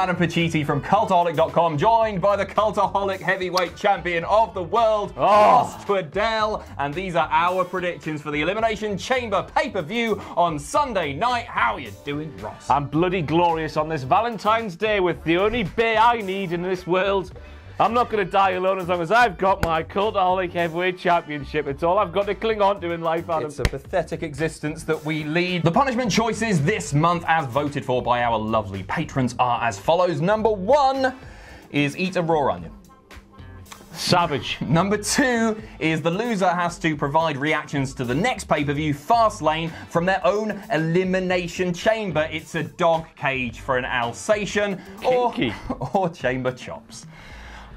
Adam Pacitti from Cultaholic.com, joined by the Cultaholic heavyweight champion of the world, Ross Twaddell. And these are our predictions for the Elimination Chamber pay-per-view on Sunday night. How are you doing, Ross? I'm bloody glorious on this Valentine's Day with the only bae I need in this world. I'm not going to die alone as long as I've got my Cultaholic Heavyweight Championship. It's all I've got to cling on to in life, Adam. It's a pathetic existence that we lead. The punishment choices this month, as voted for by our lovely patrons, are as follows. Number 1 is eat a raw onion. Savage. Number 2 is the loser has to provide reactions to the next pay-per-view, Fastlane, from their own elimination chamber. It's a dog cage for an Alsatian or chamber chops.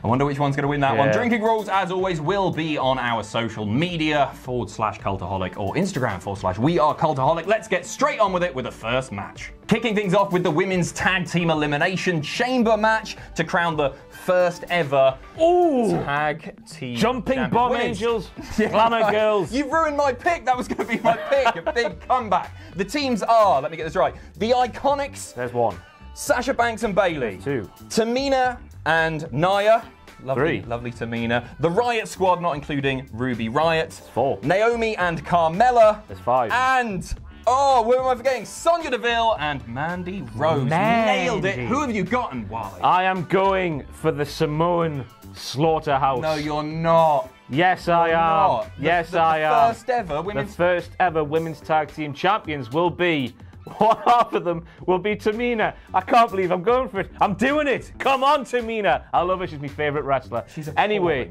I wonder which one's going to win that one. Drinking rules, as always, will be on our social media, /Cultaholic, or Instagram /We Are Cultaholic. Let's get straight on with it with the first match. Kicking things off with the Women's Tag Team Elimination Chamber match to crown the first ever tag team Jumping champions. Bomb Angels, Glamour Girls. You've ruined my pick. That was going to be my pick. A big comeback. The teams are, let me get this right, the Iconics. There's 1. Sasha Banks and Bayley. 2. Tamina and Nia. Lovely, 3. lovely Tamina. The Riot Squad, not including Ruby Riot. 4. Naomi and Carmella. There's 5. And, who am I forgetting? Sonya Deville and Mandy Rose. Nailed it. Who have you got and why? I am going for the Samoan Slaughterhouse. No, you're not. Yes, I am. Not. Yes, I am. The first ever women's tag team champions will be, one half of them will be Tamina. I can't believe I'm going for it. I'm doing it. Come on, Tamina. I love her. She's my favourite wrestler. Anyway,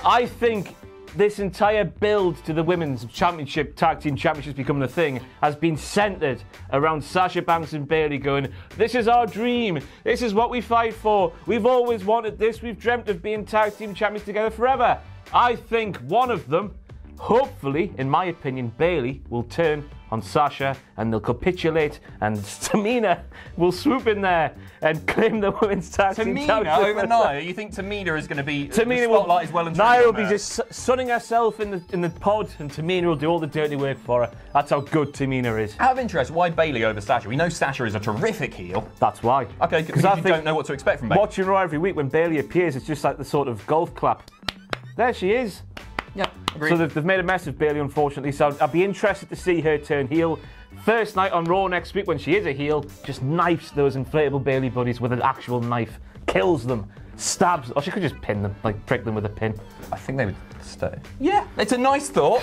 I think this entire build to the women's championship, tag team championships becoming a thing, has been centred around Sasha Banks and Bayley going, this is our dream. This is what we fight for. We've always wanted this. We've dreamt of being tag team champions together forever. I think one of them, hopefully, in my opinion, Bayley, will turn on Sasha and they'll capitulate and Tamina will swoop in there and claim the women's tag team championship. Tamina over Nia? You think Tamina is going to be, Tamina the spotlight is well and Nia will be just sunning herself in the pod and Tamina will do all the dirty work for her. That's how good Tamina is. Out of interest, why Bayley over Sasha? We know Sasha is a terrific heel. That's why. Okay, because I don't know what to expect from Bayley. Watching Raw every week when Bayley appears, it's just like the sort of golf clap. There she is. Yeah, agreed. So they've made a mess of Bayley, unfortunately, so I'd be interested to see her turn heel. First night on Raw next week when she is a heel, just knifes those inflatable Bayley buddies with an actual knife, kills them, stabs, or she could just pin them, like prick them with a pin. I think they would stay. Yeah, it's a nice thought.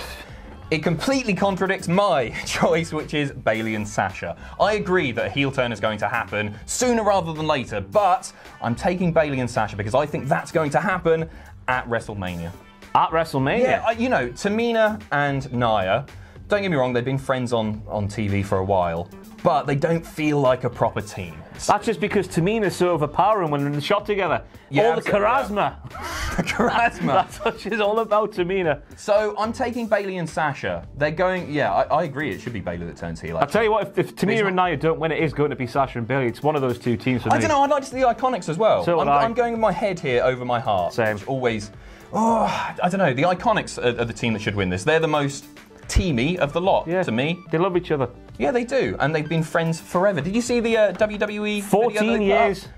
It completely contradicts my choice, which is Bayley and Sasha. I agree that a heel turn is going to happen sooner rather than later, but I'm taking Bayley and Sasha because I think that's going to happen at WrestleMania. At WrestleMania? Yeah, you know, Tamina and Nia, don't get me wrong, they've been friends on TV for a while, but they don't feel like a proper team. That's just because Tamina's so overpowering when they're in the shot together. Yeah, all the charisma. The charisma. That's what she's all about, Tamina. So I'm taking Bayley and Sasha. They're going, I agree, it should be Bayley that turns heel. I'll tell you what, if Tamina and Nia don't win, it is going to be Sasha and Bayley. It's one of those two teams for me. I don't know, I'd like to see the Iconics as well. So I'm going with my head here over my heart. Same. Which always, I don't know, the Iconics are the team that should win this. They're the most teamy of the lot, to me. They love each other. Yeah, they do, and they've been friends forever. Did you see the WWE 14 years.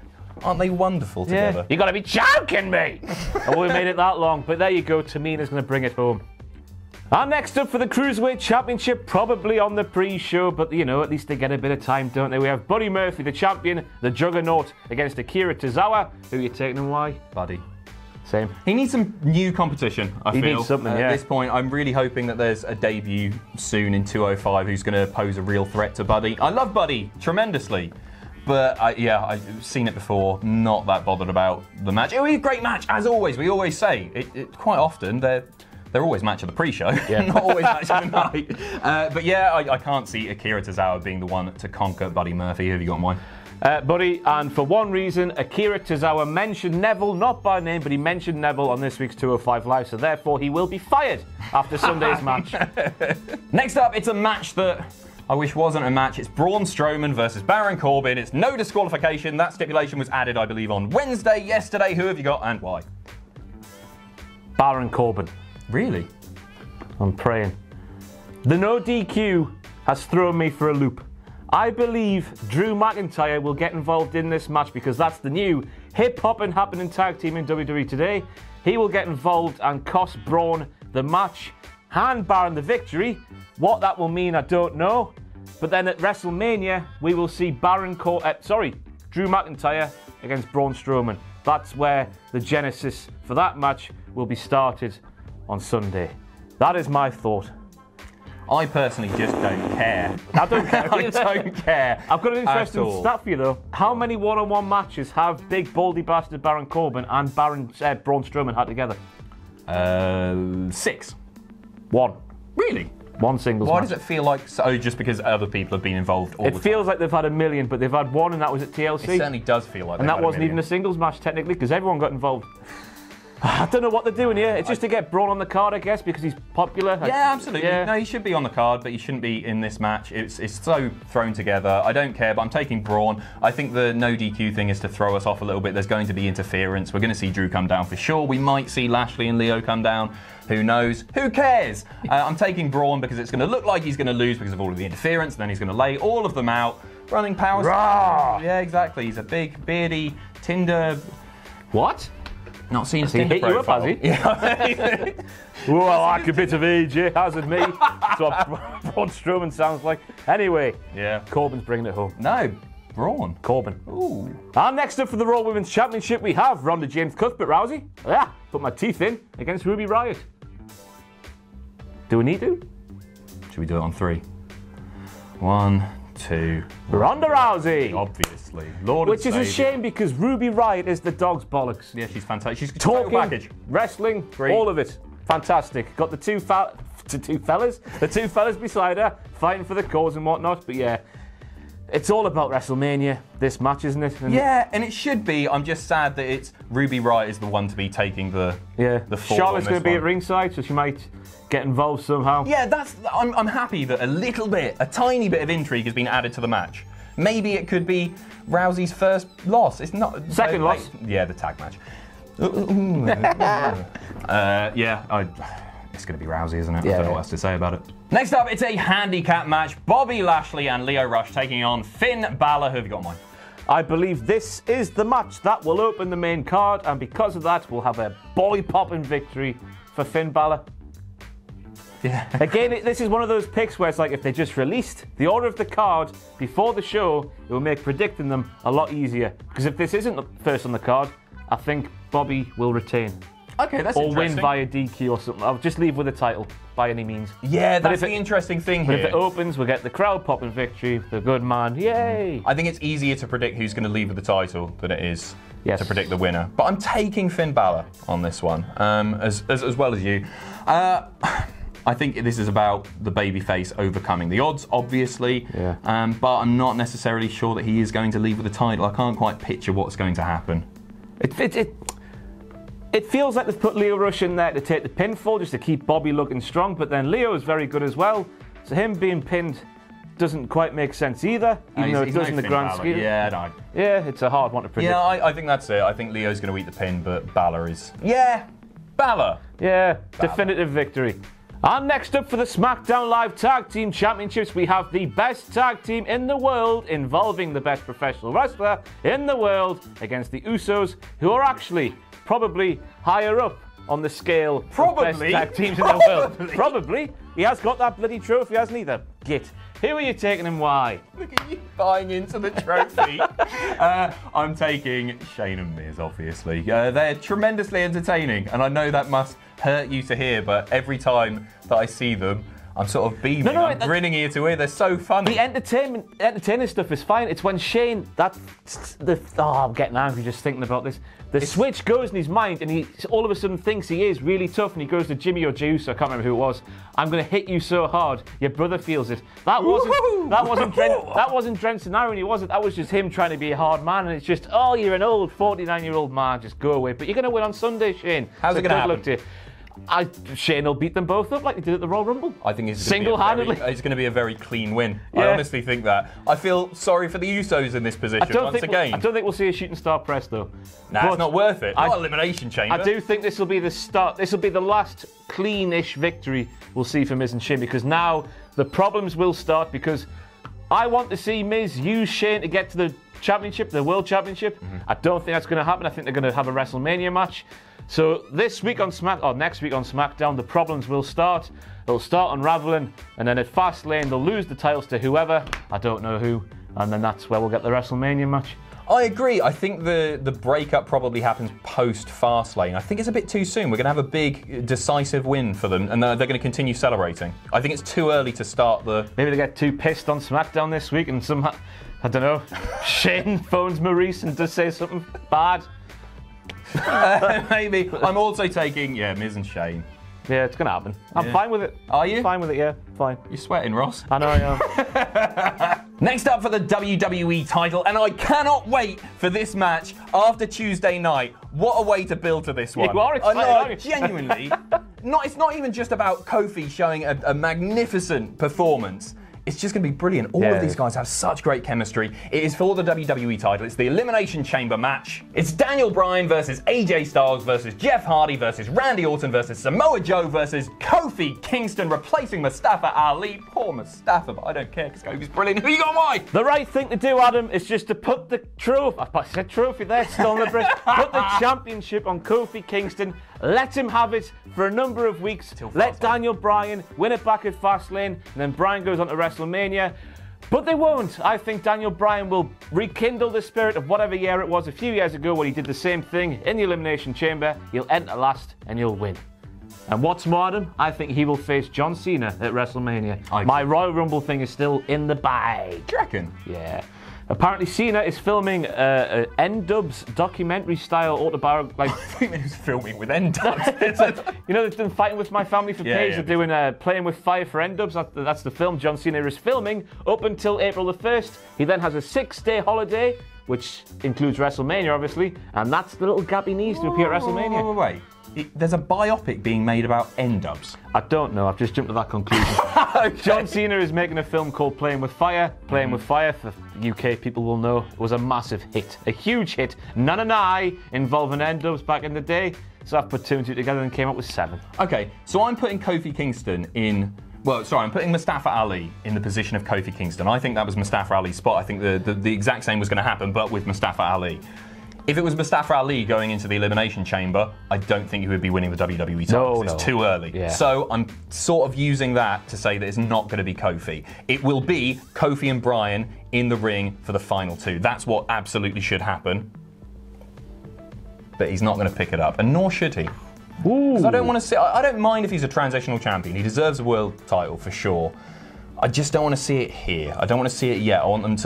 Aren't they wonderful together? Yeah. You got to be joking me! Oh, we made it that long, but there you go. Tamina's going to bring it home. And next up for the Cruiserweight Championship, probably on the pre-show, but you know, at least they get a bit of time, don't they? We have Buddy Murphy, the champion, the Juggernaut, against Akira Tozawa. Who are you taking and why? Buddy. Same. He needs some new competition, I feel. He needs something, At this point, I'm really hoping that there's a debut soon in 205 who's going to pose a real threat to Buddy. I love Buddy tremendously. But, I've seen it before, not that bothered about the match. It was a great match, as always. We always say, quite often, they're always match of the pre-show, not always match of the night. But yeah, I can't see Akira Tozawa being the one to conquer Buddy Murphy. Who have you got in mind? Buddy, and for one reason, Akira Tozawa mentioned Neville, not by name, but he mentioned Neville on this week's 205 Live, so therefore he will be fired after Sunday's match. Next up, it's a match that I wish wasn't a match. It's Braun Strowman versus Baron Corbin. It's no disqualification. That stipulation was added, I believe, on Wednesday, yesterday. Who have you got and why? Baron Corbin. Really? I'm praying. The no DQ has thrown me for a loop. I believe Drew McIntyre will get involved in this match because that's the new hip-hop and happening tag team in WWE today. He will get involved and cost Braun the match, hand Baron the victory. What that will mean, I don't know. But then at WrestleMania, we will see Drew McIntyre against Braun Strowman. That's where the genesis for that match will be started on Sunday. That is my thought. I personally just don't care. I don't care. I don't care. I've got an interesting stat for you though. How many one-on-one matches have big baldy bastard Baron Corbin and Braun Strowman had together? 6. 1. Really? One singles Why match. does it feel like so? Just because other people have been involved all the time? It feels like they've had a million, but they've had one, and that was at TLC. It certainly does feel like. And that wasn't even a singles match technically, because everyone got involved. I don't know what they're doing here. It's just to get Braun on the card, I guess, because he's popular. Yeah, absolutely. Yeah. No, he should be on the card, but he shouldn't be in this match. It's so thrown together. I don't care, but I'm taking Braun. I think the no DQ thing is to throw us off a little bit. There's going to be interference. We're going to see Drew come down for sure. We might see Lashley and Leo come down. Who knows? Who cares? I'm taking Braun because it's going to look like he's going to lose because of all of the interference. Then he's going to lay all of them out. Running power. Yeah, exactly. He's a big, beardy, Tinder. What? Not seen his He Tinder hit you up, profile. has he? Yeah. Oh, I like a bit of AJ, hasn't me? That's what Braun Strowman sounds like. Anyway, Yeah. Corbin's bringing it home. No, Braun. Corbin. Ooh. And next up for the Raw Women's Championship, we have Ronda James Cuthbert Rousey. Yeah, put my teeth in against Ruby Riott. Do we need to? Should we do it on 3? 1, 2. Ronda Rousey. Obviously. Lord Which and is a Saviour. shame because Ruby Riott is the dog's bollocks. Yeah, she's fantastic. She's a total Talking, package. wrestling, Great. all of it. Fantastic. Got the two fellas beside her, fighting for the cause and whatnot. But yeah, it's all about WrestleMania, this match, isn't it? And Yeah, and it should be. I'm just sad that it's Ruby Riott is the one to be taking the fall Charlotte's on going to this be one. at ringside, so she might get involved somehow. Yeah, I'm happy that a tiny bit of intrigue has been added to the match. Maybe it could be Rousey's first loss. It's not Second loss. Yeah, the tag match. It's going to be Rousey, isn't it? I don't know what else to say about it. Next up, it's a handicap match. Bobby Lashley and Lio Rush taking on Finn Balor. Who have you got in mind? I believe this is the match that will open the main card, and because of that, we'll have a boy-popping victory for Finn Balor. Yeah. Again, this is one of those picks where it's like if they just released the order of the card before the show, it will make predicting them a lot easier. Because if this isn't the first on the card, I think Bobby will retain. Okay, that's or interesting. win via DQ or something. I'll just leave with a title by any means. Yeah, But that's if the it- interesting thing But here. if it opens, we'll get the crowd popping victory, the good man, yay! I think it's easier to predict who's going to leave with the title than it is Yes. to predict the winner. But I'm taking Finn Balor on this one, as well as you. I think this is about the babyface overcoming the odds, obviously. Yeah. But I'm not necessarily sure that he is going to leave with the title. I can't quite picture what's going to happen. It feels like they've put Lio Rush in there to take the pinfall just to keep Bobby looking strong, but then Leo is very good as well. So him being pinned doesn't quite make sense either, even though it does in the grand scheme. Yeah, no. Yeah, it's a hard one to predict. Yeah, I think that's it. I think Leo's going to eat the pin, but Balor is... Yeah, Balor. Yeah, definitive victory. And next up for the SmackDown Live Tag Team Championships, we have the best tag team in the world involving the best professional wrestler in the world against the Usos, who are actually probably higher up on the scale of best tag teams in the world. Probably. He has got that bloody trophy, hasn't he? The git. Who are you taking and why? Look at you buying into the trophy. I'm taking Shane and Miz, obviously. They're tremendously entertaining, and I know that must hurt you to hear, but every time that I see them, I'm sort of beaming. I'm grinning ear to ear. They're so funny. The entertaining stuff is fine. It's when Shane, I'm getting angry just thinking about this. The switch goes in his mind, and he all of a sudden thinks he is really tough, and he goes to Jimmy or Juice. I can't remember who it was. I'm going to hit you so hard, your brother feels it. That wasn't drenched in irony, was it? That was just him trying to be a hard man, and it's just, oh, you're an old 49-year-old man. Just go away. But you're going to win on Sunday, Shane. How's it going to happen? Look to you. Shane will beat them both up like they did at the Royal Rumble. I think it's single-handedly. It's going to be a very clean win. Yeah. I honestly think that. I feel sorry for the Usos in this position once again. I don't think we'll see a shooting star press though. Nah, it's not worth it. Not Elimination Chamber. I do think this will be the start. This will be the last clean-ish victory we'll see from Miz and Shane, because now the problems will start, because I want to see Miz use Shane to get to the championship, the World Championship. I don't think that's going to happen. I think they're going to have a WrestleMania match. So this week on next week on SmackDown, the problems will start. They'll start unraveling, and then at Fastlane, they'll lose the titles to whoever. I don't know who. And then that's where we'll get the WrestleMania match. I agree. I think the breakup probably happens post Fastlane. I think it's a bit too soon. We're going to have a big, decisive win for them, and they're going to continue celebrating. I think it's too early to start the... Maybe they get too pissed on SmackDown this week, and somehow, I don't know, Shane phones Maurice and does say something bad. Maybe. I'm also taking, Miz and Shane. Yeah, it's going to happen. I'm fine with it. Are you? Fine with it, yeah. Fine. You're sweating, Ross. I know I am. Next up for the WWE title, and I cannot wait for this match after Tuesday night. What a way to build to this one. You are excited, I know, aren't you? genuinely. It's not even just about Kofi showing a magnificent performance. It's just going to be brilliant. All of these guys have such great chemistry. It is for the WWE title. It's the Elimination Chamber match. It's Daniel Bryan versus AJ Styles versus Jeff Hardy versus Randy Orton versus Samoa Joe versus Kofi Kingston replacing Mustafa Ali. Poor Mustafa, but I don't care because Kofi's brilliant. Who you got, why? The right thing to do, Adam, is just to put the trophy, I said trophy there, still on the bridge, put the championship on Kofi Kingston. Let him have it for a number of weeks. Let Daniel Bryan win it back at Fastlane, and then Bryan goes on to WrestleMania. But they won't. I think Daniel Bryan will rekindle the spirit of whatever year it was a few years ago when he did the same thing in the Elimination Chamber. He'll enter last and he'll win. And what's more, Adam, I think he will face John Cena at WrestleMania. My Royal Rumble thing is still in the bag. Do you reckon? Yeah. Apparently, Cena is filming N-Dubs documentary-style autobiography. I think he was filming with N-Dubs. You know, they've done Fighting With My Family for Paige. They're doing Playing With Fire for N-Dubs. That's the film John Cena is filming up until April the 1st. He then has a 6-day holiday, which includes WrestleMania, obviously, and that's the little gap he needs to appear at WrestleMania. Wait. There's a biopic being made about N-Dubs. I don't know. I've just jumped to that conclusion. Okay. John Cena is making a film called Playing With Fire. Playing With Fire, for UK people will know, was a massive hit. A huge hit. Nana involving N-Dubs back in the day. So I've put 2 and 2 together and came up with 7. Okay, so I'm putting Kofi Kingston in... Well, sorry, I'm putting Mustafa Ali in the position of Kofi Kingston. I think that was Mustafa Ali's spot. I think the exact same was going to happen, but with Mustafa Ali. If it was Mustafa Ali going into the Elimination Chamber, I don't think he would be winning the WWE title. It's too early. Yeah. So I'm sort of using that to say that it's not going to be Kofi. It will be Kofi and Bryan in the ring for the final 2. That's what absolutely should happen. But he's not going to pick it up, and nor should he. Because I don't want to see. I don't mind if he's a transitional champion. He deserves a world title for sure. I just don't want to see it here. I don't want to see it yet. I want them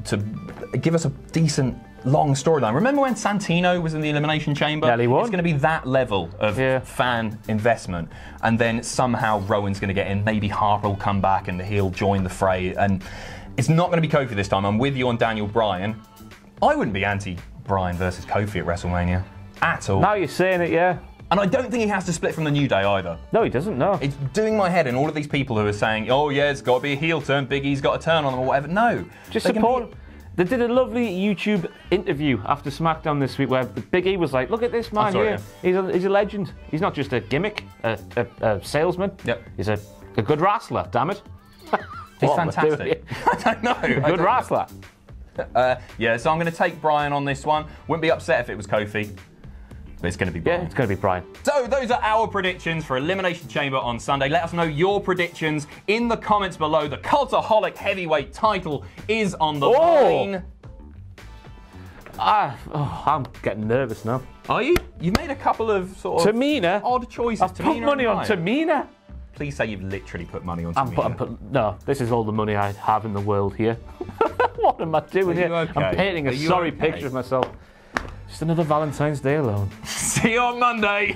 to give us a decent long storyline. Remember when Santino was in the Elimination Chamber? Yeah, he won. It's going to be that level of fan investment. And then somehow Rowan's going to get in. Maybe Harper will come back and he'll join the fray. And it's not going to be Kofi this time. I'm with you on Daniel Bryan. I wouldn't be anti-Bryan versus Kofi at WrestleMania. At all. Now you're saying it, yeah. And I don't think he has to split from the New Day either. No, he doesn't, no. It's doing my head in all of these people who are saying, oh yeah, it's got to be a heel turn, Big E's got to turn on them or whatever. No. Just support him. They did a lovely YouTube interview after SmackDown this week where Big E was like, look at this man here. Yeah. He's a legend. He's not just a gimmick, a salesman. Yep. He's a good wrestler, damn it. He's fantastic. I don't know. A good wrestler. Yeah, so I'm going to take Bryan on this one. Wouldn't be upset if it was Kofi. But it's going to be Bryan. Yeah, it's going to be Bryan. So those are our predictions for Elimination Chamber on Sunday. Let us know your predictions in the comments below. The Cultaholic Heavyweight title is on the line. I'm getting nervous now. Are you? You've made a couple of sort of odd choices. I've put money on Tamina. Please say you've literally put money on Tamina. No, this is all the money I have in the world here. What am I doing here? Okay? I'm painting a sorry picture of myself. Just another Valentine's Day alone. See you on Monday.